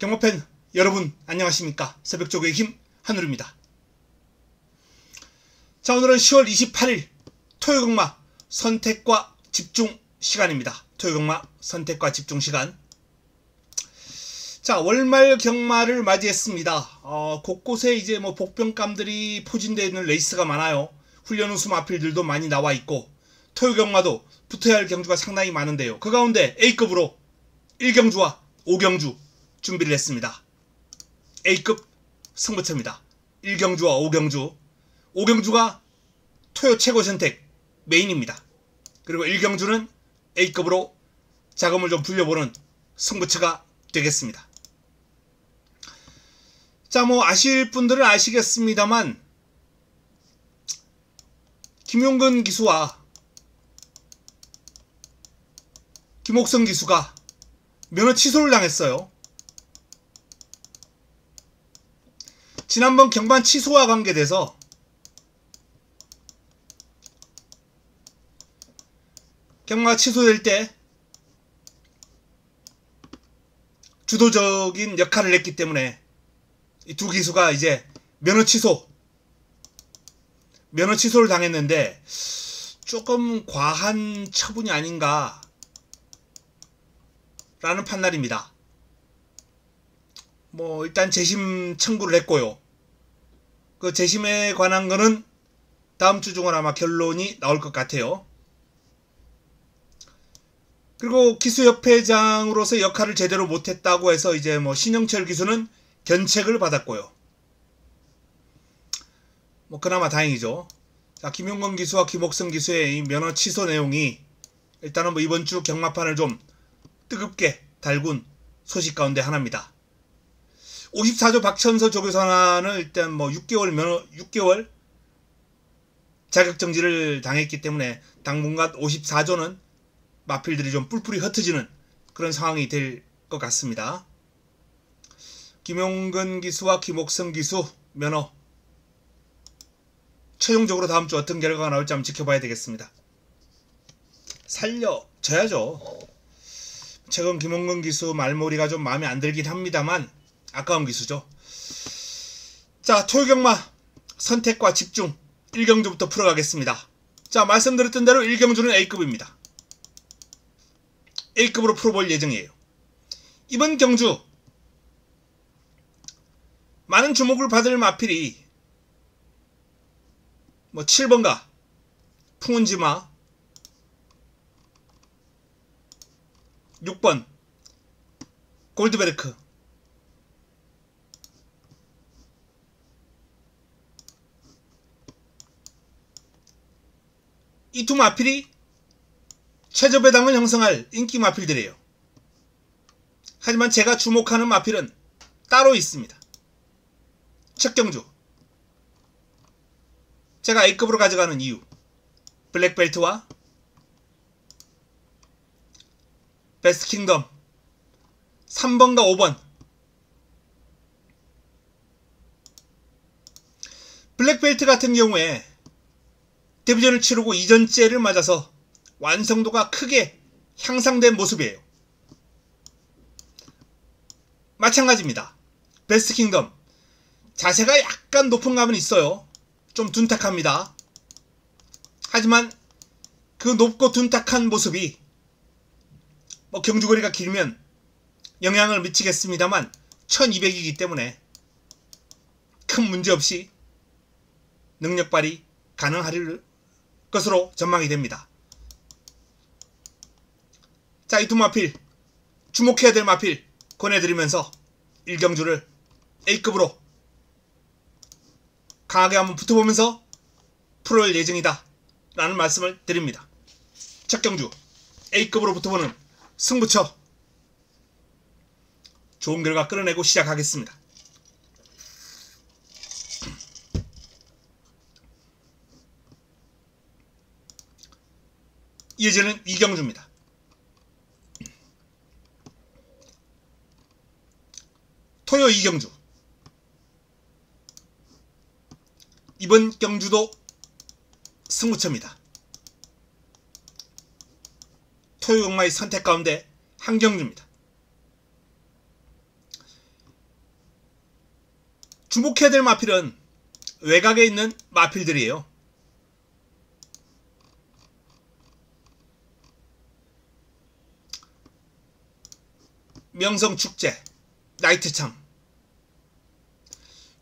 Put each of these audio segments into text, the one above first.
경마팬 여러분 안녕하십니까. 새벽조교의 힘 한우리입니다. 자, 오늘은 10월 28일 토요경마 선택과 집중 시간입니다. 토요경마 선택과 집중 시간. 자, 월말 경마를 맞이했습니다. 곳곳에 이제 뭐 복병감들이 포진되어 있는 레이스가 많아요. 훈련 우수 마필들도 많이 나와 있고 토요경마도 붙어야 할 경주가 상당히 많은데요. 그 가운데 A급으로 1경주와 5경주 준비를 했습니다. A급 승부처입니다. 1경주와 5경주. 5경주가 토요 최고 선택 메인입니다. 그리고 1경주는 A급으로 자금을 좀 불려보는 승부처가 되겠습니다. 자, 뭐 아실 분들은 아시겠습니다만 김용근 기수와 김옥성 기수가 면허 취소를 당했어요. 지난번 경반 취소와 관계돼서 경마가 취소될 때 주도적인 역할을 했기 때문에 이 두 기수가 이제 면허 취소를 당했는데 조금 과한 처분이 아닌가 라는 판단입니다. 뭐 일단 재심 청구를 했고요. 그 재심에 관한 거는 다음 주 중은 아마 결론이 나올 것 같아요. 그리고 기수협회장으로서 역할을 제대로 못했다고 해서 이제 뭐 신영철 기수는 견책을 받았고요. 뭐 그나마 다행이죠. 자, 김용건 기수와 김옥성 기수의 이 면허 취소 내용이 일단은 뭐 이번 주 경마판을 좀 뜨겁게 달군 소식 가운데 하나입니다. 54조 박천서 조교선언은 일단 뭐 6개월 자격정지를 당했기 때문에 당분간 54조는 마필들이 좀 뿔뿔이 흩어지는 그런 상황이 될 것 같습니다. 김용근 기수와 김옥성 기수 면허 최종적으로 다음 주 어떤 결과가 나올지 한번 지켜봐야 되겠습니다. 살려줘야죠. 최근 김용근 기수 말머리가 좀 마음에 안 들긴 합니다만 아까운 기수죠. 자, 토요경마 선택과 집중 1경주부터 풀어가겠습니다. 자, 말씀드렸던 대로 1경주는 A급입니다. A급으로 풀어볼 예정이에요. 이번 경주 많은 주목을 받을 마필이 뭐 7번가 풍운지마, 6번 골드베르크, 이 두 마필이 최저배당을 형성할 인기 마필들이에요. 하지만 제가 주목하는 마필은 따로 있습니다. 첫 경주 제가 A급으로 가져가는 이유, 블랙벨트와 베스트킹덤 3번과 5번. 블랙벨트 같은 경우에 데뷔전을 치르고 이전째를 맞아서 완성도가 크게 향상된 모습이에요. 마찬가지입니다. 베스트킹덤 자세가 약간 높은 감은 있어요. 좀 둔탁합니다. 하지만 그 높고 둔탁한 모습이 뭐 경주거리가 길면 영향을 미치겠습니다만 1200이기 때문에 큰 문제없이 능력 발휘 가능할 것으로 전망이 됩니다. 자, 이 두 마필 주목해야 될 마필 권해드리면서 1경주를 A급으로 강하게 한번 붙어보면서 풀어올 예정이다 라는 말씀을 드립니다. 첫 경주 A급으로 붙어보는 승부처 좋은 결과 끌어내고 시작하겠습니다. 이어지는 2경주입니다. 토요 2경주. 이번 경주도 승부처입니다. 토요경마의 선택 가운데 한 경주입니다. 주목해야 될 마필은 외곽에 있는 마필들이에요. 명성축제, 나이트참.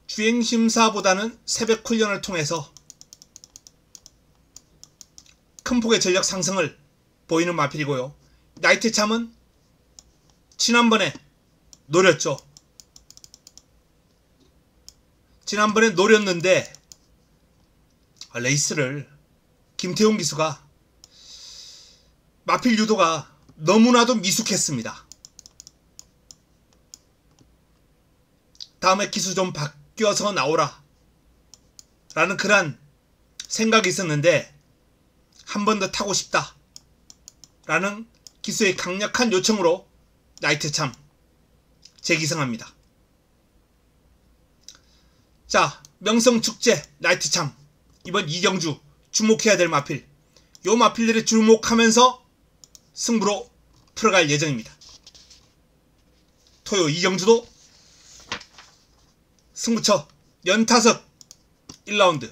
주행심사보다는 새벽 훈련을 통해서 큰 폭의 전력 상승을 보이는 마필이고요. 나이트참은 지난번에 노렸죠. 지난번에 노렸는데 레이스를 김태용 기수가 마필 유도가 너무나도 미숙했습니다. 다음에 기수 좀 바뀌어서 나오라 라는 그런 생각이 있었는데 한 번 더 타고 싶다 라는 기수의 강력한 요청으로 나이트참 재기승합니다. 자, 명성축제 나이트참 이번 2경주 주목해야 될 마필, 요 마필들을 주목하면서 승부로 풀어갈 예정입니다. 토요 2경주도 승부처 연타석 1라운드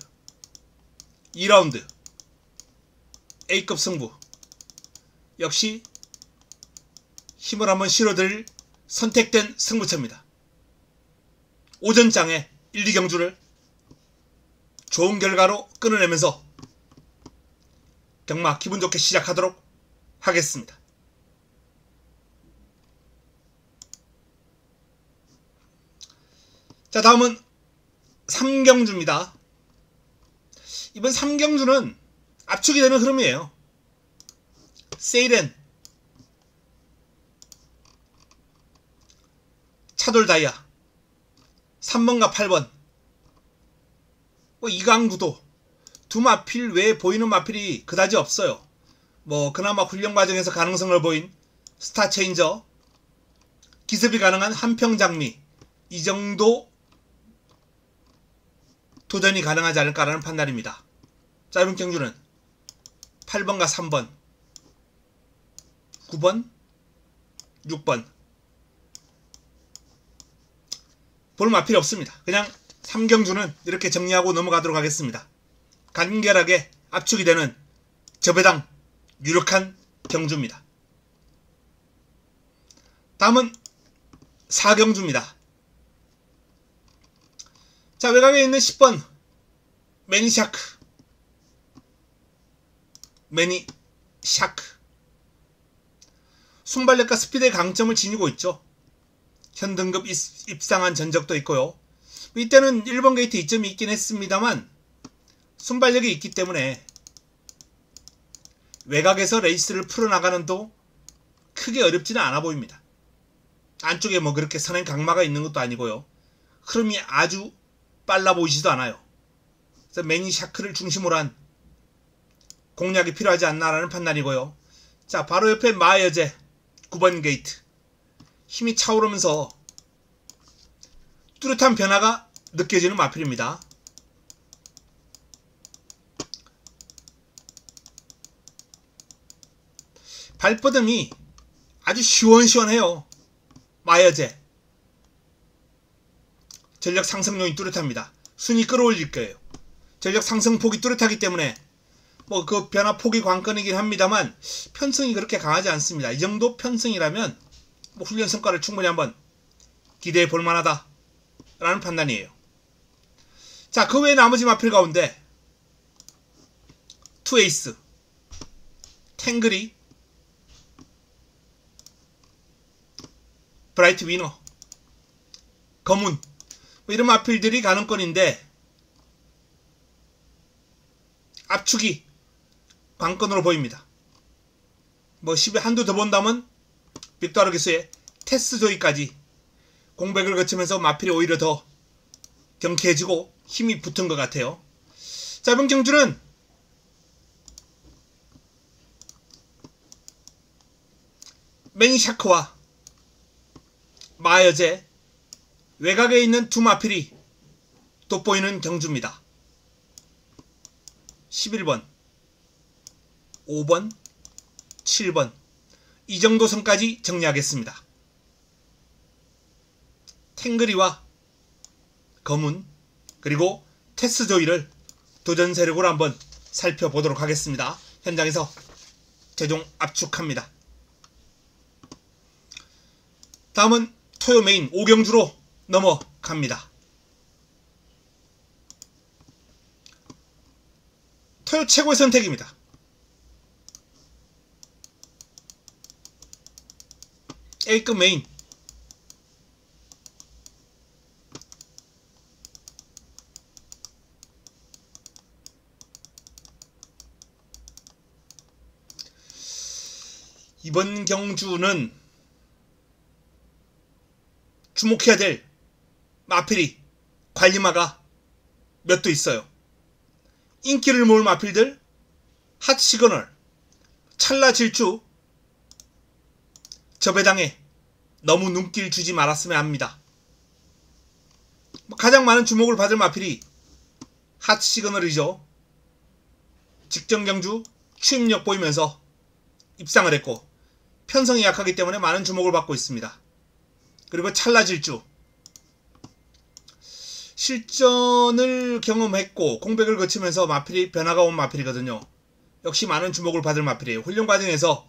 2라운드 A급 승부, 역시 힘을 한번 실어드릴 선택된 승부처입니다. 오전장에 1, 2경주를 좋은 결과로 끊어내면서 경마 기분 좋게 시작하도록 하겠습니다. 자, 다음은 3경주입니다. 이번 3경주는 압축이 되는 흐름이에요. 세이렌, 차돌다이아 3번과 8번, 이강구도 두 마필 외에 보이는 마필이 그다지 없어요. 그나마 훈련 과정에서 가능성을 보인 스타체인저, 기습이 가능한 한평장미, 이 정도 도전이 가능하지 않을까라는 판단입니다. 자, 이번 경주는 8번과 3번, 9번, 6번 볼 마필이 없습니다. 그냥 3경주는 이렇게 정리하고 넘어가도록 하겠습니다. 간결하게 압축이 되는 저배당 유력한 경주입니다. 다음은 4경주입니다. 자, 외곽에 있는 10번 매니샤크, 순발력과 스피드의 강점을 지니고 있죠. 현등급 입상한 전적도 있고요. 이때는 1번 게이트 이점이 있긴 했습니다만 순발력이 있기 때문에 외곽에서 레이스를 풀어나가는 도 크게 어렵지는 않아 보입니다. 안쪽에 그렇게 선행 강마가 있는 것도 아니고요. 흐름이 아주 빨라 보이지도 않아요. 그래서 매니샤크를 중심으로 한 공략이 필요하지 않나라는 판단이고요. 자, 바로 옆에 마여제 9번 게이트, 힘이 차오르면서 뚜렷한 변화가 느껴지는 마필입니다. 발뻗음이 아주 시원시원해요. 마여제 전력 상승 요인 뚜렷합니다. 순위 끌어올릴 거예요. 전력 상승폭이 뚜렷하기 때문에 그 변화폭이 관건이긴 합니다만 편승이 그렇게 강하지 않습니다. 이 정도 편승이라면 훈련 성과를 충분히 한번 기대해 볼 만하다 라는 판단이에요. 자, 그 외에 나머지 마필 가운데 투에이스, 탱그리, 브라이트 위너, 거문 이런 마필들이 가능권인데 압축이 관건으로 보입니다. 10에 한두 더 본다면 빅토르 기수의 테스 조이까지 공백을 거치면서 마필이 오히려 더 경쾌해지고 힘이 붙은 것 같아요. 자, 이번 경주는 매니샤크와 마여제, 외곽에 있는 두 마필이 돋보이는 경주입니다. 11번, 5번, 7번 이 정도 선까지 정리하겠습니다. 탱그리와 검은, 그리고 테스 조이를 도전 세력으로 한번 살펴보도록 하겠습니다. 현장에서 최종 압축합니다. 다음은 토요 메인 5경주로 넘어갑니다. 토요 최고의 선택입니다. A급 메인 이번 경주는 주목해야 될 마필이 관리마가 몇 도 있어요. 인기를 모을 마필들 핫시그널, 찰나질주, 저 배당에 너무 눈길 주지 말았으면 합니다. 가장 많은 주목을 받을 마필이 핫시그널이죠. 직전 경주 추임력 보이면서 입상을 했고 편성이 약하기 때문에 많은 주목을 받고 있습니다. 그리고 찰나질주 실전을 경험했고 공백을 거치면서 마필이 변화가 온 마필이거든요. 역시 많은 주목을 받을 마필이에요. 훈련 과정에서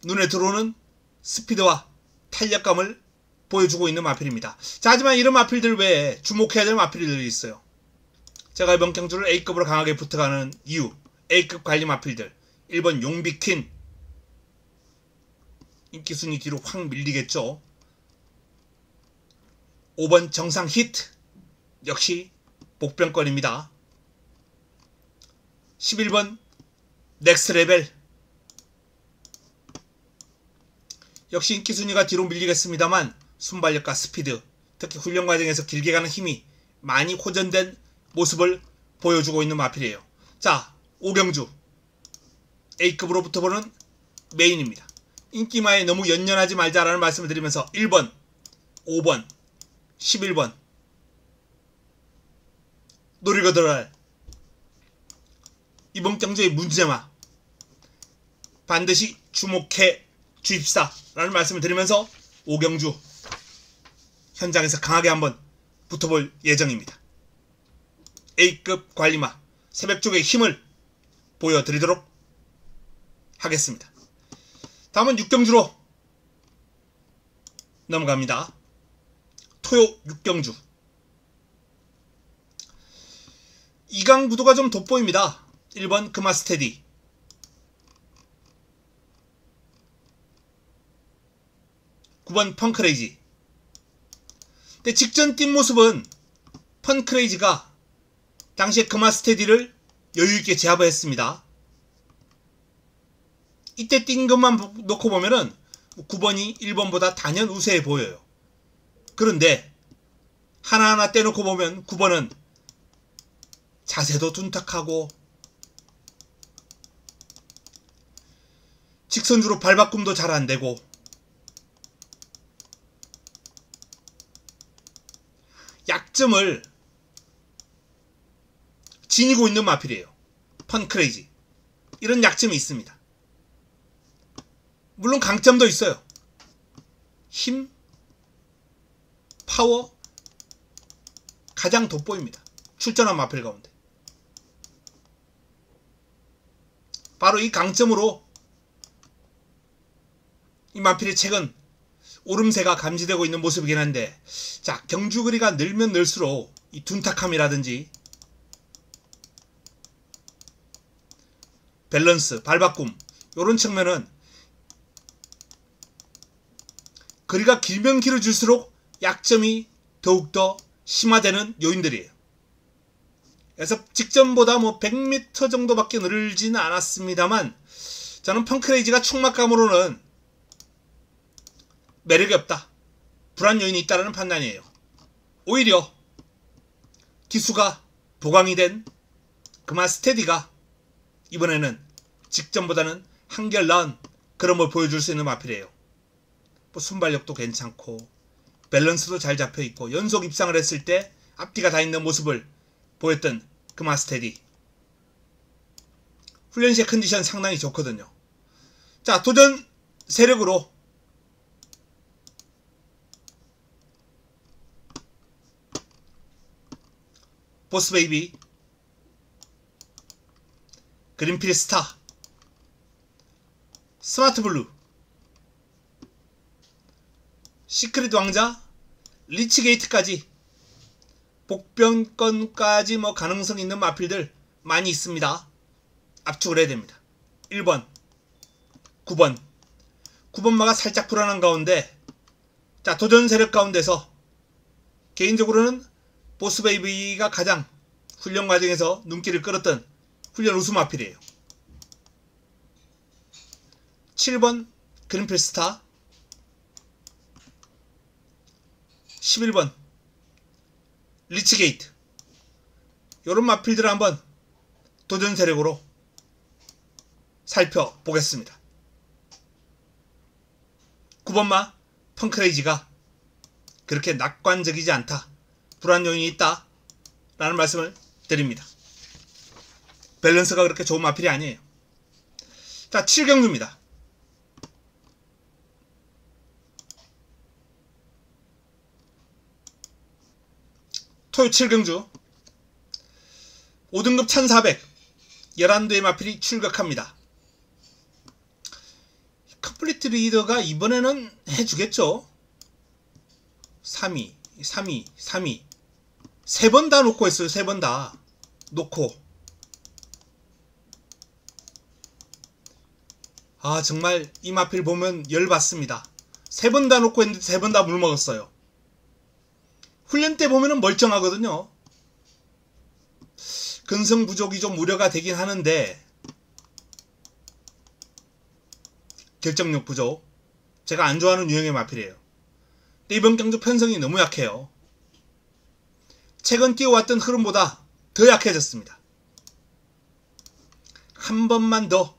눈에 들어오는 스피드와 탄력감을 보여주고 있는 마필입니다. 자, 하지만 이런 마필들 외에 주목해야 될 마필들이 있어요. 제가 이번 경주를 A급으로 강하게 붙어가는 이유, A급 관리 마필들 1번 용비 퀸, 인기순위 뒤로 확 밀리겠죠. 5번 정상 히트, 역시 복병권입니다. 11번 넥스레벨, 역시 인기순위가 뒤로 밀리겠습니다만 순발력과 스피드, 특히 훈련 과정에서 길게 가는 힘이 많이 호전된 모습을 보여주고 있는 마필이에요. 자, 5경주 A급으로 붙어보는 메인입니다. 인기마에 너무 연연하지 말자라는 말씀을 드리면서 1번, 5번, 11번 노리고 들어갈 이번 경주의 문제마 반드시 주목해 주입사라는 말씀을 드리면서 5경주 현장에서 강하게 한번 붙어볼 예정입니다. A급 관리마 새벽 쪽의 힘을 보여드리도록 하겠습니다. 다음은 6경주로 넘어갑니다. 토요 6경주 2강 구도가 좀 돋보입니다. 1번 금화스테디, 9번 펑크레이지. 근데 직전 뛴 모습은 펑크레이지가 당시에 금화스테디를 여유있게 제압했습니다. 이때 뛴 것만 놓고 보면은 9번이 1번보다 단연 우세해 보여요. 그런데 하나하나 떼놓고 보면 9번은 자세도 둔탁하고 직선주로 발바꿈도 잘 안되고 약점을 지니고 있는 마필이에요. 펀크레이지. 이런 약점이 있습니다. 물론 강점도 있어요. 힘, 파워 가장 돋보입니다. 출전한 마필 가운데. 바로 이 강점으로 이 마필의 최근 오름세가 감지되고 있는 모습이긴 한데, 자, 경주거리가 늘면 늘수록 이 둔탁함이라든지 밸런스, 발바꿈 요런 측면은 거리가 길면 길어질수록 약점이 더욱더 심화되는 요인들이에요. 그래서 직전보다 뭐 100m 정도밖에 늘지는 않았습니다만 저는 펑크레이지가 충막감으로는 매력이 없다, 불안 요인이 있다는 판단이에요. 오히려 기수가 보강이 된 금화스테디가 이번에는 직전보다는 한결 나은 그런 걸 보여줄 수 있는 마필이에요. 뭐 순발력도 괜찮고 밸런스도 잘 잡혀있고 연속 입상을 했을 때 앞뒤가 다 있는 모습을 보였던 금화스테디. 훈련 시의 컨디션 상당히 좋거든요. 자, 도전 세력으로 보스베이비, 그린필 스타, 스마트블루, 시크릿 왕자, 리치게이트까지 복변권까지 뭐 가능성 있는 마필들 많이 있습니다. 압축을 해야 됩니다. 1번, 9번. 9번마가 살짝 불안한 가운데, 자, 도전 세력 가운데서 개인적으로는 보스베이비가 가장 훈련 과정에서 눈길을 끌었던 훈련 우수 마필이에요. 7번 그린필 스타, 11번 리치게이트. 요런 마필들을 한번 도전 세력으로 살펴보겠습니다. 9번마 펑크레이지가 그렇게 낙관적이지 않다, 불안 요인이 있다 라는 말씀을 드립니다. 밸런스가 그렇게 좋은 마필이 아니에요. 자, 7경주입니다. 토요 7경주 5등급 1400 11대의 마필이 출격합니다. 컴플리트 리더가 이번에는 해주겠죠. 3위 3번 다 놓고 했어요. 3번 다 놓고. 아, 정말 이 마필 보면 열받습니다. 3번 다 놓고 했는데 3번 다 물먹었어요. 훈련 때 보면은 멀쩡하거든요. 근성 부족이 좀 우려가 되긴 하는데, 결정력 부족, 제가 안 좋아하는 유형의 마필이에요. 근데 이번 경주 편성이 너무 약해요. 최근 뛰어왔던 흐름보다 더 약해졌습니다. 한 번만 더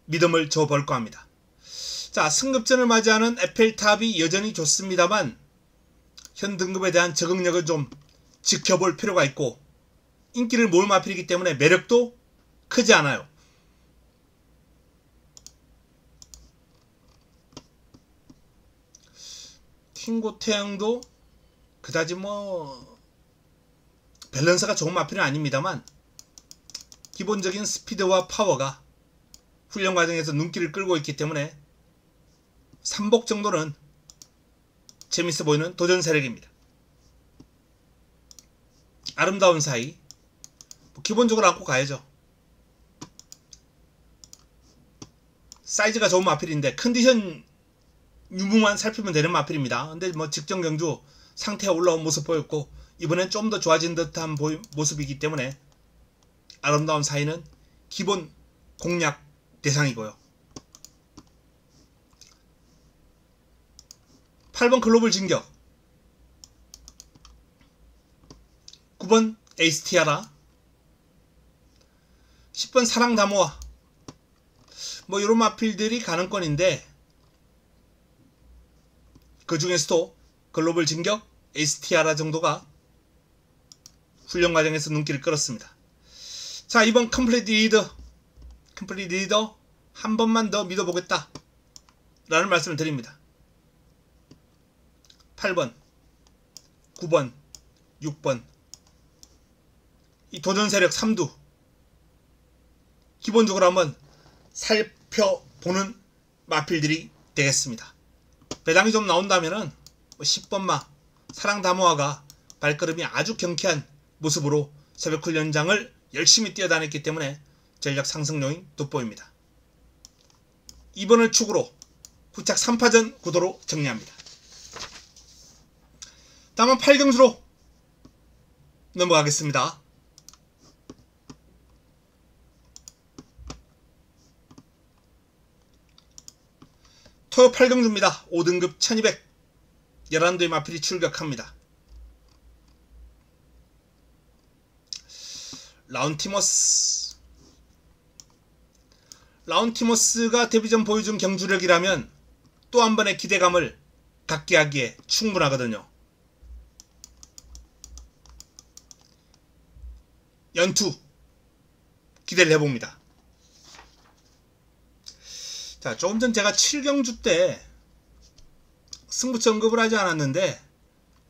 믿음을 줘볼까 합니다. 자, 승급전을 맞이하는 에펠탑이 여전히 좋습니다만 현 등급에 대한 적응력을 좀 지켜볼 필요가 있고, 인기를 모을 마필이기 때문에 매력도 크지 않아요. 킹고 태양도 그다지 뭐 밸런스가 좋은 마필은 아닙니다만 기본적인 스피드와 파워가 훈련 과정에서 눈길을 끌고 있기 때문에 3복 정도는 재밌어 보이는 도전 세력입니다. 아름다운 사이 뭐 기본적으로 안고 가야죠. 사이즈가 좋은 마필인데 컨디션 유무만 살피면 되는 마필입니다. 근데 뭐 직전 경주 상태가 올라온 모습 보였고, 이번엔 좀 더 좋아진 듯한 모습이기 때문에 아름다운 사이는 기본 공략 대상이고요. 8번 글로벌 진격, 9번 에이스 티아라, 10번 사랑 다모아. 뭐 이런 마필들이 가능권인데, 그 중에서도 글로벌 진격, 에이스 티아라 정도가 훈련 과정에서 눈길을 끌었습니다. 자, 이번 컴플리트 리더 한 번만 더 믿어보겠다 라는 말씀을 드립니다. 8번, 9번, 6번 이 도전 세력 3두 기본적으로 한번 살펴보는 마필들이 되겠습니다. 배당이 좀 나온다면은 10번마 사랑 다모아가 발걸음이 아주 경쾌한 모습으로 새벽 훈련장을 열심히 뛰어다녔기 때문에 전력 상승 요인 돋보입니다. 2번을 축으로 후착 3파전 구도로 정리합니다. 다음은 8경주로 넘어가겠습니다. 토요 8경주입니다. 5등급 1200 11도의 마필이 출격합니다. 라운티머스가 데뷔전 보여준 경주력이라면 또 한 번의 기대감을 갖게 하기에 충분하거든요. 연투 기대를 해봅니다. 자, 조금 전 제가 7경주 때 승부처 언급을 하지 않았는데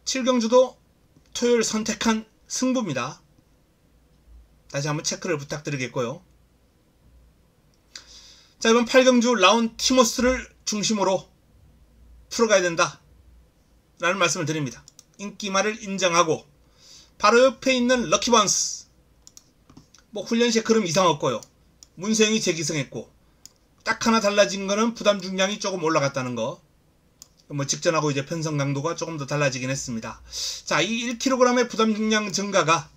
7경주도 토요일 선택한 승부입니다. 다시 한번 체크를 부탁드리겠고요. 자, 이번 8경주 라운티모스를 중심으로 풀어가야 된다 라는 말씀을 드립니다. 인기말을 인정하고 바로 옆에 있는 럭키바운스, 뭐 훈련 시에 그럼 이상 없고요. 문세영이 재기승했고 딱 하나 달라진 거는 부담 중량이 조금 올라갔다는 거. 뭐 직전하고 이제 편성 강도가 조금 더 달라지긴 했습니다. 자, 이 1kg의 부담 중량 증가가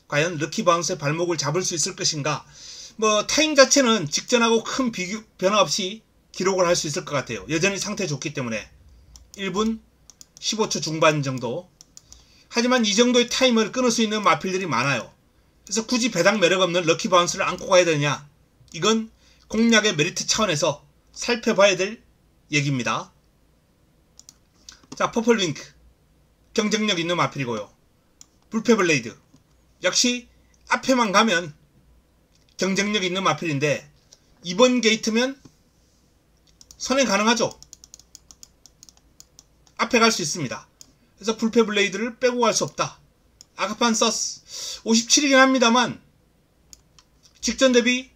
과연 럭키바운스의 발목을 잡을 수 있을 것인가. 뭐 타임 자체는 직전하고 큰 변화 없이 기록을 할 수 있을 것 같아요. 여전히 상태 좋기 때문에 1분 15초 중반 정도. 하지만 이 정도의 타임을 끊을 수 있는 마필들이 많아요. 그래서 굳이 배당 매력 없는 럭키바운스를 안고 가야 되느냐, 이건 공략의 메리트 차원에서 살펴봐야 될 얘기입니다. 자, 퍼플윙크 경쟁력 있는 마필이고요. 불패블레이드 역시 앞에만 가면 경쟁력 있는 마필인데 이번 게이트면 선행 가능하죠. 앞에 갈 수 있습니다. 그래서 불패블레이드를 빼고 갈 수 없다. 아가판서스 57이긴 합니다만 직전 대비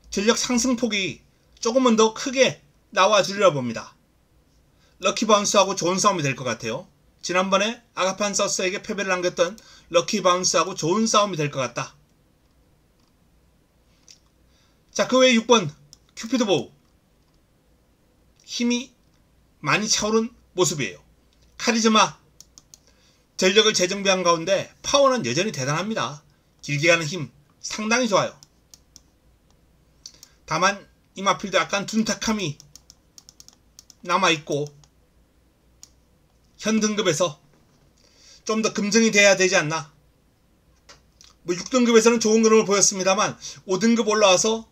전력 상승폭이 조금은 더 크게 나와주리라 봅니다. 럭키바운스하고 좋은 싸움이 될 것 같아요. 지난번에 아가판서스에게 패배를 남겼던 럭키바운스하고 좋은 싸움이 될 것 같다. 자, 그 외에 6번 큐피드보우 힘이 많이 차오른 모습이에요. 카리즈마 전력을 재정비한 가운데 파워는 여전히 대단합니다. 길게 가는 힘 상당히 좋아요. 다만 이 마필도 약간 둔탁함이 남아있고 현 등급에서 좀 더 금증이 돼야 되지 않나. 뭐 6등급에서는 좋은 그림을 보였습니다만 5등급 올라와서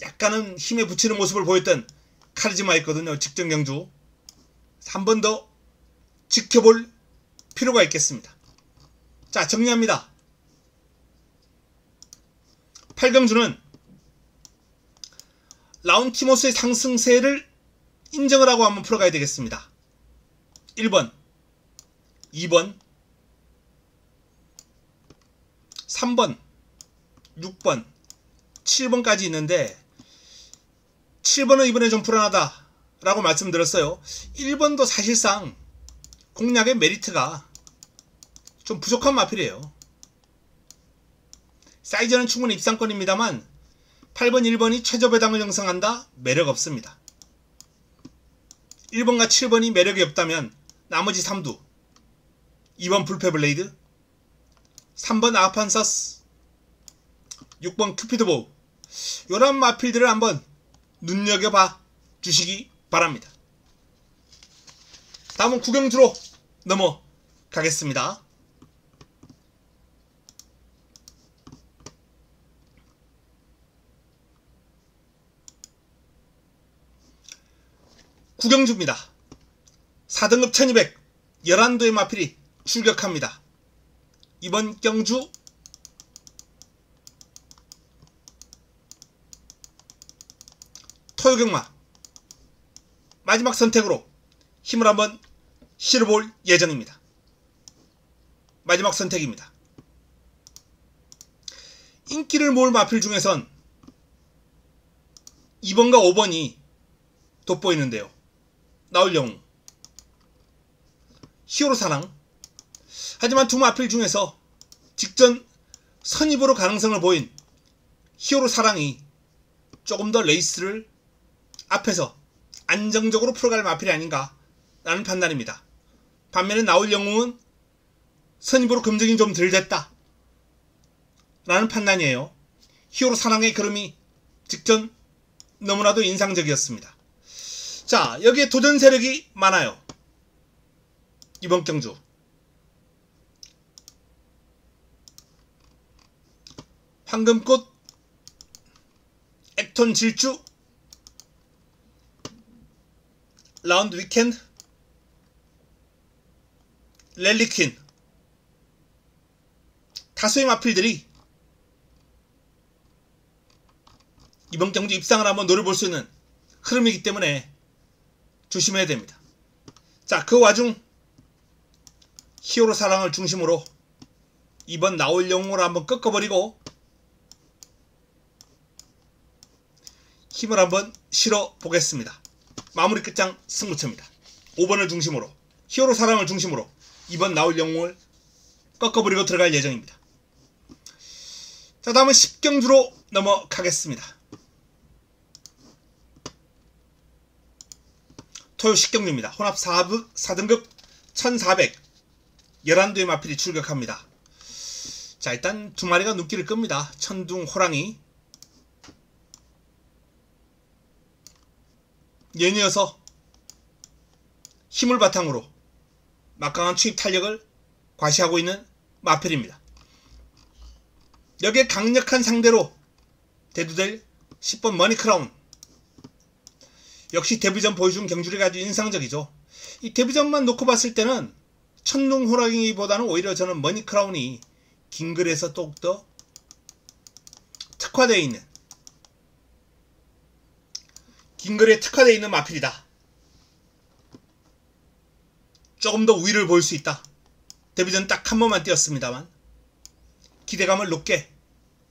약간은 힘에 붙이는 모습을 보였던 카리즈마 있거든요. 직전 경주 한 번 더 지켜볼 필요가 있겠습니다. 자, 정리합니다. 8경주는 라운티모스의 상승세를 인정을 하고 한번 풀어가야 되겠습니다. 1번, 2번, 3번, 6번, 7번까지 있는데 7번은 이번에 좀 불안하다 라고 말씀드렸어요. 1번도 사실상 공략의 메리트가 좀 부족한 마필이에요. 사이즈는 충분히 입상권입니다만 8번, 1번이 최저 배당을 형성한다? 매력 없습니다. 1번과 7번이 매력이 없다면 나머지 3두 2번 불패블레이드, 3번 아판서스, 6번 큐피드보우 요런 마필들을 한번 눈여겨봐 주시기 바랍니다. 다음은 구경주로 넘어가겠습니다. 구경주입니다. 4등급 1200 11도의 마필이 출격합니다. 이번 경주 토요경마 마지막 선택으로 힘을 한번 실어볼 예정입니다. 마지막 선택입니다. 인기를 모을 마필 중에선 2번과 5번이 돋보이는데요. 나올 영웅, 히어로 사랑. 하지만 두 마필 중에서 직전 선입으로 가능성을 보인 히어로 사랑이 조금 더 레이스를 앞에서 안정적으로 풀어갈 마필이 아닌가 라는 판단입니다. 반면에 나올 영웅은 선입으로 검증이 좀 덜 됐다 라는 판단이에요. 히어로 사랑의 걸음이 직전 너무나도 인상적이었습니다. 자, 여기에 도전 세력이 많아요. 이번 경주 황금꽃, 액톤 질주, 라운드 위켄드, 랠리퀸 다수의 마필들이 이번 경주 입상을 한번 노려볼 수 있는 흐름이기 때문에 조심해야 됩니다. 자, 그 와중 히어로 사랑을 중심으로 2번 나올 영웅을 한번 꺾어버리고 힘을 한번 실어 보겠습니다. 마무리 끝장 승부처입니다. 5번을 중심으로 히어로 사랑을 중심으로 2번 나올 영웅을 꺾어버리고 들어갈 예정입니다. 자, 다음은 10경주로 넘어가겠습니다. 토요 10경주입니다. 혼합 4등급 1400 11도의 마필이 출격합니다. 자, 일단 두 마리가 눈길을 끕니다. 천둥 호랑이, 연이어서 힘을 바탕으로 막강한 추입 탄력을 과시하고 있는 마필입니다. 여기에 강력한 상대로 대두될 10번 머니크라운. 역시 데뷔전 보여준 경주력이 아주 인상적이죠. 이 데뷔전만 놓고 봤을 때는 천둥 호랑이보다는 오히려 저는 머니크라운이 긴글에서 더욱더 특화되어 있는, 긴글에 특화되어 있는 마필이다. 조금 더 우위를 보일 수 있다. 데뷔전 딱 한 번만 뛰었습니다만 기대감을 높게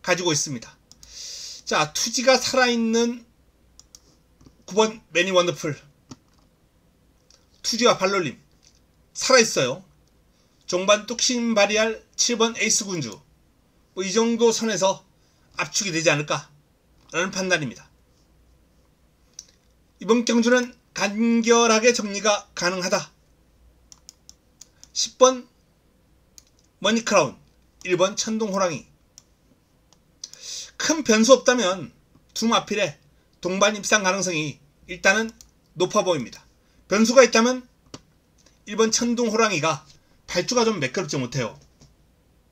가지고 있습니다. 자, 투지가 살아있는 9번 매니 원더풀. 투지와 발놀림 살아있어요. 종반 뚝심 발휘할 7번 에이스 군주. 뭐 이 정도 선에서 압축이 되지 않을까 라는 판단입니다. 이번 경주는 간결하게 정리가 가능하다. 10번 머니크라운, 1번 천둥호랑이. 큰 변수 없다면 두 마필의 동반 입상 가능성이 일단은 높아 보입니다. 변수가 있다면 1번 천둥호랑이가 발주가 좀 매끄럽지 못해요.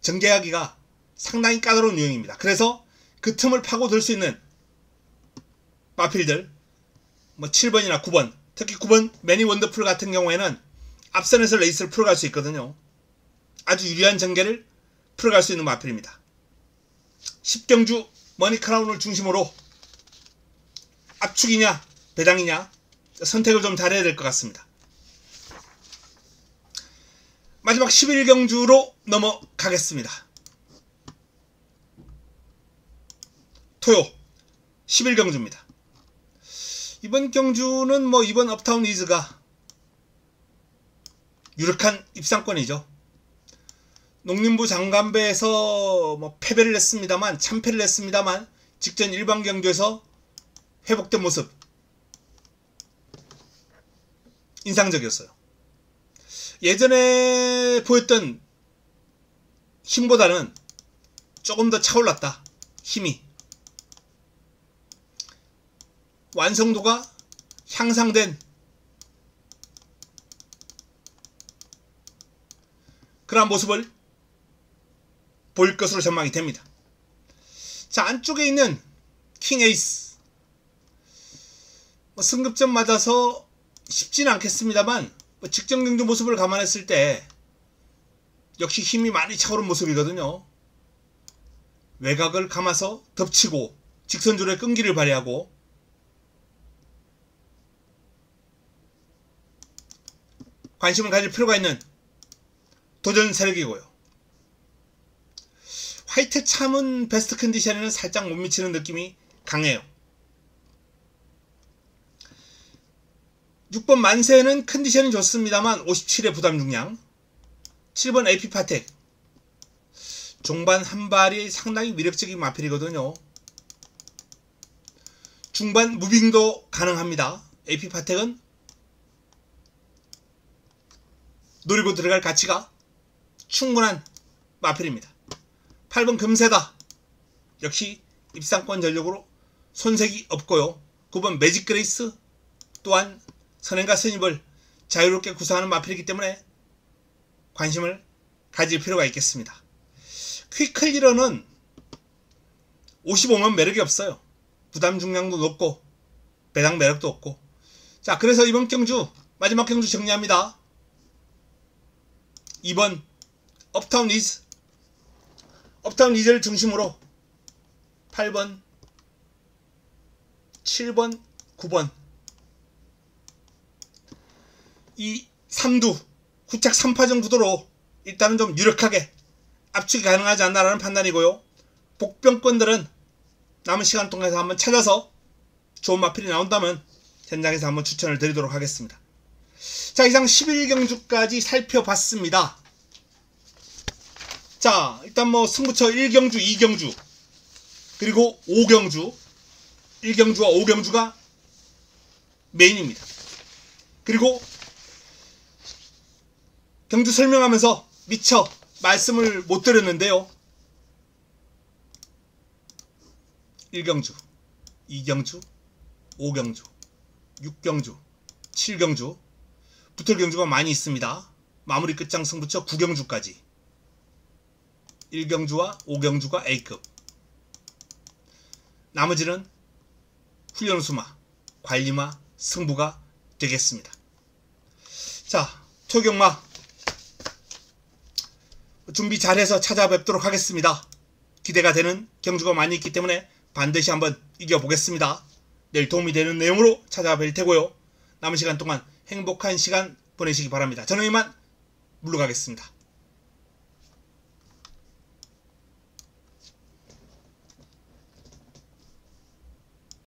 전개하기가 상당히 까다로운 유형입니다. 그래서 그 틈을 파고들 수 있는 마필들, 뭐 7번이나 9번, 특히 9번 매니 원더풀 같은 경우에는 앞선에서 레이스를 풀어갈 수 있거든요. 아주 유리한 전개를 풀어갈 수 있는 마필입니다. 10경주 머니크라운을 중심으로 압축이냐 배당이냐 선택을 좀 잘해야 될 것 같습니다. 마지막 11경주로 넘어가겠습니다. 토요 11경주입니다. 이번 경주는 뭐 이번 업타운 리즈가 유력한 입상권이죠. 농림부 장관배에서 뭐 패배를 했습니다만, 참패를 했습니다만 직전 일반 경주에서 회복된 모습 인상적이었어요. 예전에 보였던 힘보다는 조금 더 차올랐다. 힘이 완성도가 향상된 그러한 모습을 보일 것으로 전망이 됩니다. 자, 안쪽에 있는 킹 에이스, 승급전 맞아서 쉽지는 않겠습니다만 직전 경주 모습을 감안했을 때 역시 힘이 많이 차오른 모습이거든요. 외곽을 감아서 덮치고 직선주로의 끈기를 발휘하고 관심을 가질 필요가 있는 도전 세력이고요. 화이트 참은 베스트 컨디션에는 살짝 못 미치는 느낌이 강해요. 6번 만세는 컨디션이 좋습니다만 57의 부담 중량. 7번 AP 파텍 종반 한 발이 상당히 위력적인 마필이거든요. 중반 무빙도 가능합니다. AP 파텍은 노리고 들어갈 가치가 충분한 마필입니다. 8번 금세다 역시 입상권 전력으로 손색이 없고요. 9번 매직 그레이스 또한 선행과 선입을 자유롭게 구사하는 마필이기 때문에 관심을 가질 필요가 있겠습니다. 퀵클리러는 55면 매력이 없어요. 부담 중량도 높고 배당 매력도 없고. 자, 그래서 이번 경주 마지막 경주 정리합니다. 2번 업타운 리즈, 업타운 리즈를 중심으로 8번, 7번, 9번 이 3두 후착 3파전 구도로 일단은 좀 유력하게 압축이 가능하지 않나라는 판단이고요. 복병권들은 남은 시간 동안에서 한번 찾아서 좋은 마필이 나온다면 현장에서 한번 추천을 드리도록 하겠습니다. 자, 이상 11경주까지 살펴봤습니다. 자, 일단 뭐 승부처 1경주, 2경주 그리고 5경주, 1경주와 5경주가 메인입니다. 그리고 경주 설명하면서 미처 말씀을 못 드렸는데요. 1경주, 2경주, 5경주, 6경주, 7경주, 붙을경주가 많이 있습니다. 마무리 끝장 승부처 9경주까지 1경주와 5경주가 A급, 나머지는 훈련수마, 관리마, 승부가 되겠습니다. 자, 토경마 준비 잘해서 찾아뵙도록 하겠습니다. 기대가 되는 경주가 많이 있기 때문에 반드시 한번 이겨보겠습니다. 내일 도움이 되는 내용으로 찾아뵐 테고요. 남은 시간 동안 행복한 시간 보내시기 바랍니다. 저는 이만 물러가겠습니다.